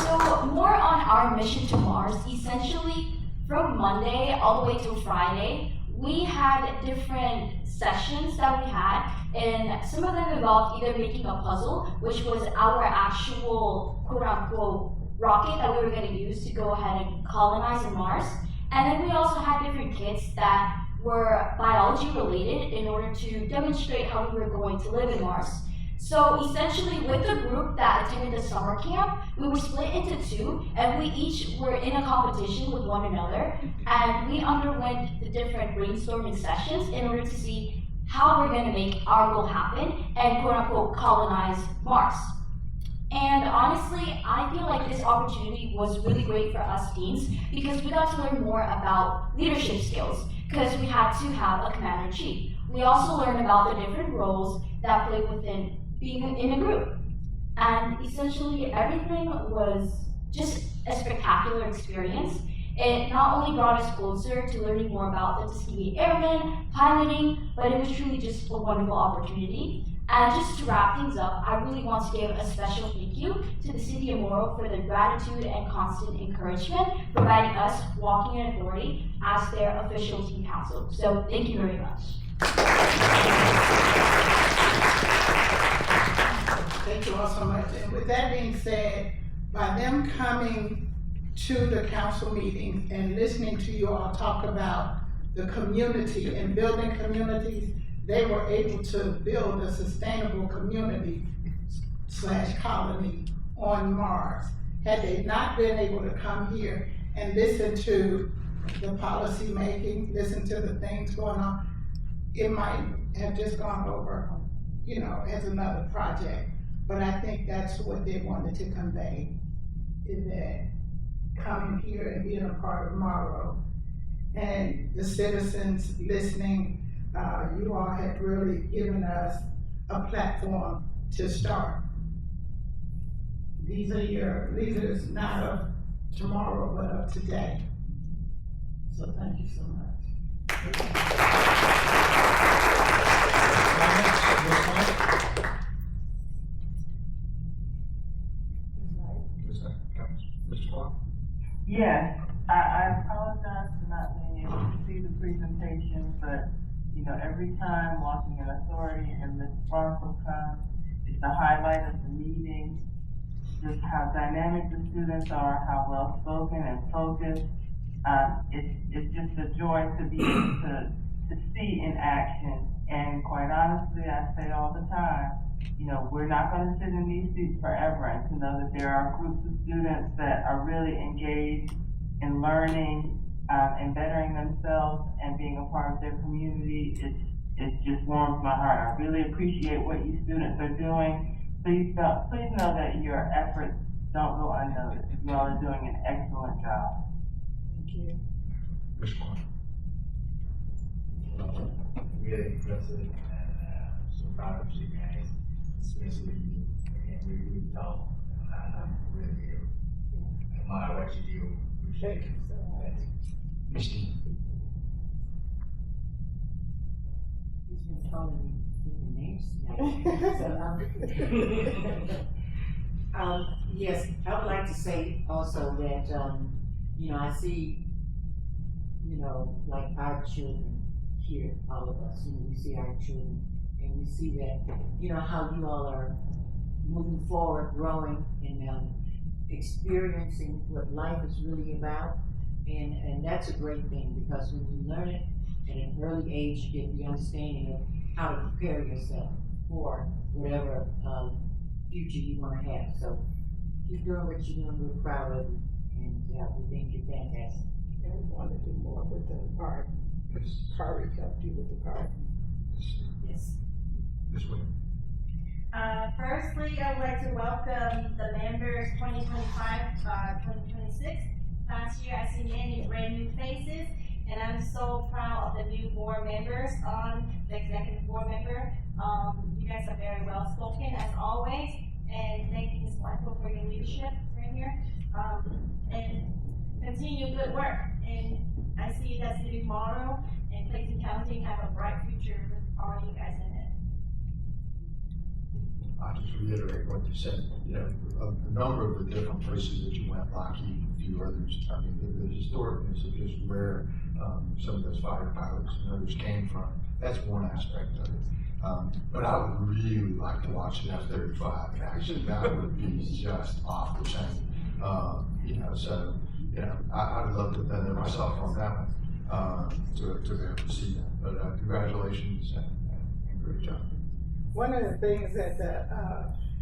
So more on our mission to Mars. Essentially, from Monday all the way till Friday, we had different sessions that we had, and some of them involved either making a puzzle, which was our actual quote-unquote rocket that we were going to use to go ahead and colonize Mars. And then we also had different kits that were biology related in order to demonstrate how we were going to live in Mars. So essentially, with the group that attended the summer camp, we were split into two, and we each were in a competition with one another, and we underwent the different brainstorming sessions in order to see how we're going to make our goal happen and quote-unquote colonize Mars. And honestly, I feel like this opportunity was really great for us teens because we got to learn more about leadership skills because we had to have a commander-in-chief. We also learned about the different roles that play within being in a group. And essentially everything was just a spectacular experience. It not only brought us closer to learning more about the Tuskegee Airmen, piloting, but it was truly just a wonderful opportunity. And just to wrap things up, I really want to give a special thank you to the City of Morrow for their gratitude and constant encouragement, providing us Walking in Authority as their official team council. So thank you very much. Thank you all so much. And with that being said, by them coming to the council meetings and listening to you all talk about the community and building communities, they were able to build a sustainable community / colony on Mars. Had they not been able to come here and listen to the policy making, listen to the things going on, it might have just gone over, you know, as another project. But I think that's what they wanted to convey, is that coming here and being a part of Morrow and the citizens listening, you all have really given us a platform to start. These are your leaders, not of tomorrow, but of today. So thank you so much. Mr. Clark? Yes, I apologize for not being able to see the presentation, but you know, every time Walking in Authority and Ms. Sparkle comes, it's the highlight of the meeting, just how dynamic the students are, how well spoken and focused. It's just a joy to be able to see in action. And quite honestly, I say all the time, you know, we're not going to sit in these seats forever, and to know that there are groups of students that are really engaged in learning and bettering themselves and being a part of their community, it just warms my heart. I really appreciate what you students are doing. Please know that your efforts don't go unnoticed. You all are doing an excellent job. Thank you. Mr. Clark? Really impressive, and so proud of you guys, especially you. Again, we talk, I'm really admire what you do. Appreciate it. So, thank you. He's been calling me different names tonight. Yes, I would like to say also that, you know, I see, you know, like our children here, all of us, you know, we see our children and we see that, you know, how you all are moving forward, growing and experiencing what life is really about. And that's a great thing, because when you learn it at an early age, you get the understanding of how to prepare yourself for whatever future you want to have. So keep doing what you're doing. We're proud of you, and we think you're fantastic. And we want to do more with the art. Kari helped you with the art. Yes. Ms. Williams? Firstly, I would like to welcome the members 2025-2026. Last year, I see many brand new faces, and I'm so proud of the new board members on the executive board member. You guys are very well spoken as always, and thank you, Ms. Michael, for your leadership right here. And continue good work. And I see that's the new motto, and Clayton County have a bright future with all you guys in it. I'll just reiterate what you said, you know, a number of the different places that you went, Lockheed and a few others, I mean, the historicness of just where, some of those fighter pilots and others came from, that's one aspect of it. But I would really like to watch the F-35 in action. That would be just off the chain. You know, so, you know, I'd love to have been there myself on that one, to be able to see that. But, congratulations and great job. One of the things that the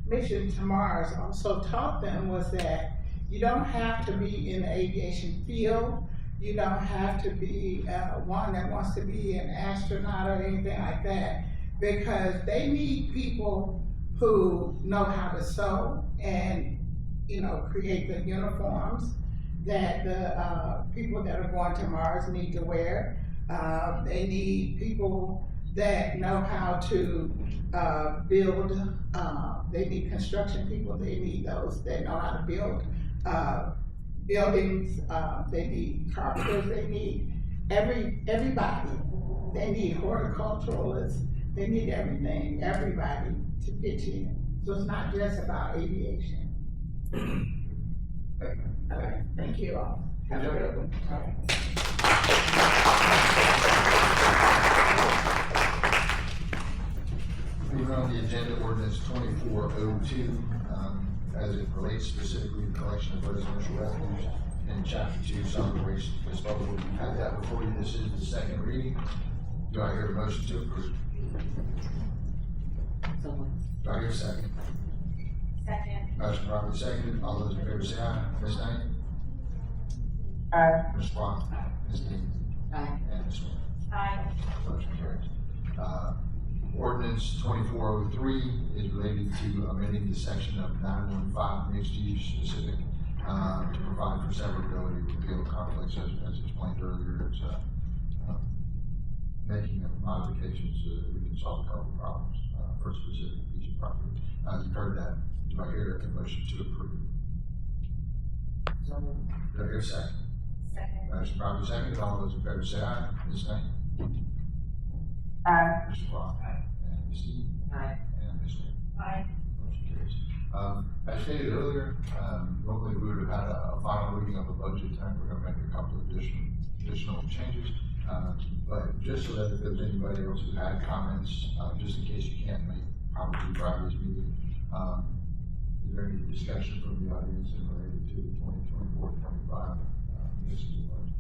Mission to Mars also taught them was that you don't have to be in the aviation field. You don't have to be one that wants to be an astronaut or anything like that, because they need people who know how to sew and, you know, create the uniforms that the people that are going to Mars need to wear. They need people that know how to build, they need construction people, they need those that know how to build buildings, they need carpenters, they need everybody. They need horticulturalists, they need everything, everybody to pitch in. So it's not just about aviation. All right, thank you all. Have a good one. All right. Moving on the agenda, ordinance 2402, as it relates specifically to the collection of residential refuse in chapter 2, solid waste disposal. We've had that before you. This is the second reading. Do I hear a motion to approve? Do I hear a second? Second. Motion properly seconded. All those in favor say aye. Ms. Knight? Aye. Ms. Swan? Ms. Dean? Aye. And Ms. Smith? Aye. Motion carries. Ordinance 2403 is related to amending the section of 915 mixed use specific to provide for severability with field conflicts as explained earlier. It's making modifications so that we can solve a couple of problems for a specific piece of property. You've heard that. Do I hear a motion to approve? Do I hear a second? Second. Motion properly seconded. All those in favor say aye. Ms. Knight? Aye. Mr. Clark? And Ms. Dean? Aye. And Ms. Smith? Aye. Motion carries. As stated earlier, normally we would have had a final reading of the budget tonight. We're gonna make a couple of additional changes. But just so that if there's anybody else who had comments, just in case you can't make probably Friday's meeting, is there any discussion from the audience in related to the 2024-25 municipal budget?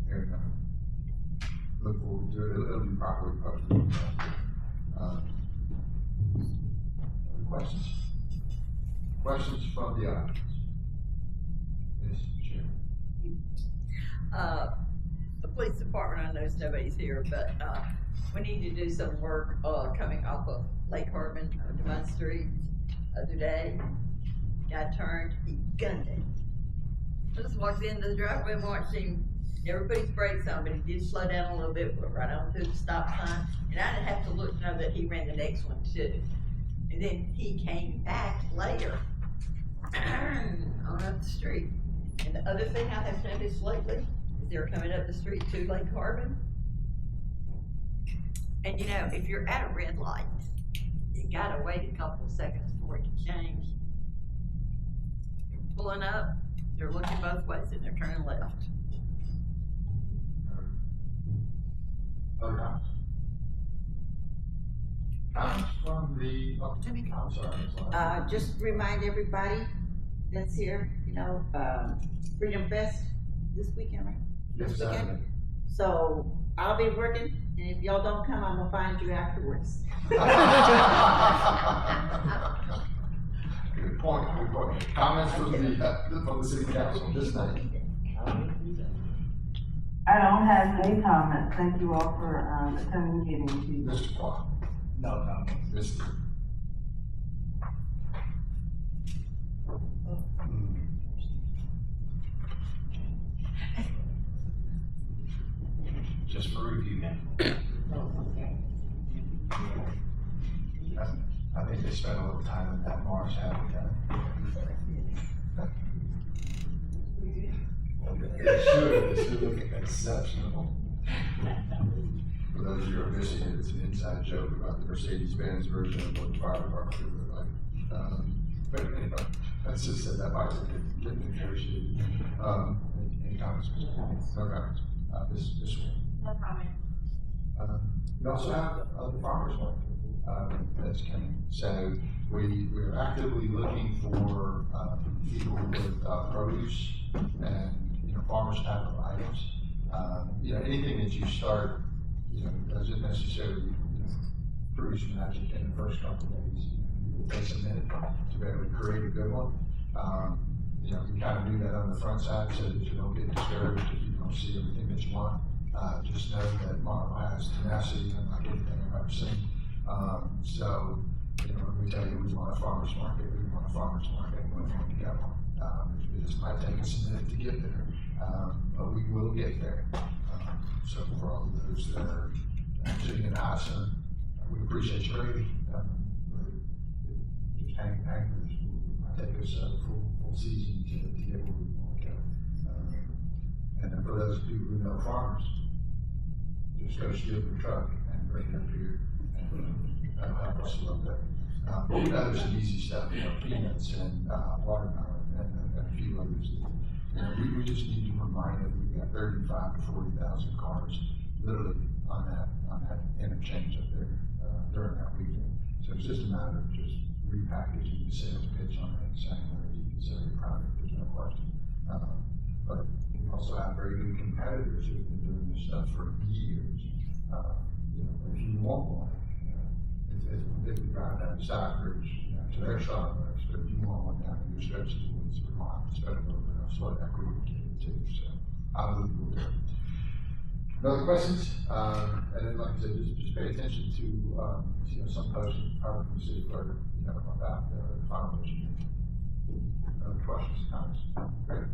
Hearing none. Look forward to it. It'll be properly posted. Other questions? Questions from the audience? Yes, Chairman. The police department, I know nobody's here, but, we need to do some work, coming off of Lake Harbin or Demont Street. Other day, guy turned, he gunned it. I just walked into the driveway and watched him, everybody's brakes on, but he did slow down a little bit, went right on through the stop sign, and I didn't have to look to know that he ran the next one too. And then he came back later, on up the street. And the other thing I have noticed lately is they're coming up the street to Lake Harbin. And you know, if you're at a red light, you gotta wait a couple of seconds for it to change. You're pulling up, they're looking both ways and they're turning left. Other comments? Comments from the, oh, I'm sorry. Just remind everybody that's here, you know, Freedom Fest this weekend, right? Yes, This weekend. Saturday. So I'll be working, and if y'all don't come, I'm gonna find you afterwards. Good point, good point. Comments from the city council this night? I don't have any comments. Thank you all for, attending the meeting this evening. Mr. Clark? No comment. Mr. Just for review, man. I think they spent a little time in that Mars habitat. It should look exceptional. For those of you who are missing it, it's an inside joke about the Mercedes-Benz version of what the fire department would look like. But anyway, let's just say that might have been negotiated. Any comments? No comments. This one. No comment. We also have the farmers market that's coming. So we're actively looking for people with produce and farmers type of items. Anything that you start, doesn't necessarily produce magic in the first couple of days. It takes a minute to be able to create a good one. You kind of do that on the front side so that you don't get discouraged if you don't see everything that you want. Just know that Marlow has tenacity unlike anything I've ever seen. When we tell you we want a farmer's market, we want a farmer's market, and we're going to get one. It just might take us a minute to get there, but we will get there. So for all of those that are sitting in the house, we appreciate you greatly. Just hang with us. It might take us a full season to get where we want to go. And then for those of you who know farmers, just go steal the truck and bring it up here, and that'll help us a little bit. There's some easy stuff, peanuts and watermelon and a few others. We just need to remind them we've got 35 to 40,000 cars literally on that interchange up there during that weekend. So it's just a matter of just repackaging the sales pitch on it, saying where you can sell your product. There's no question. But we also have very good competitors who've been doing this stuff for years. If you want one, they can drive down the side bridge to their Starbucks, but if you want one down in your stretch of the woods, Vermont, spend a little bit of sweat equity to get it too. So I believe we'll do it. Other questions? And then, like I said, just pay attention to some posts from the city clerk, about the final issue. Other questions, comments? Great.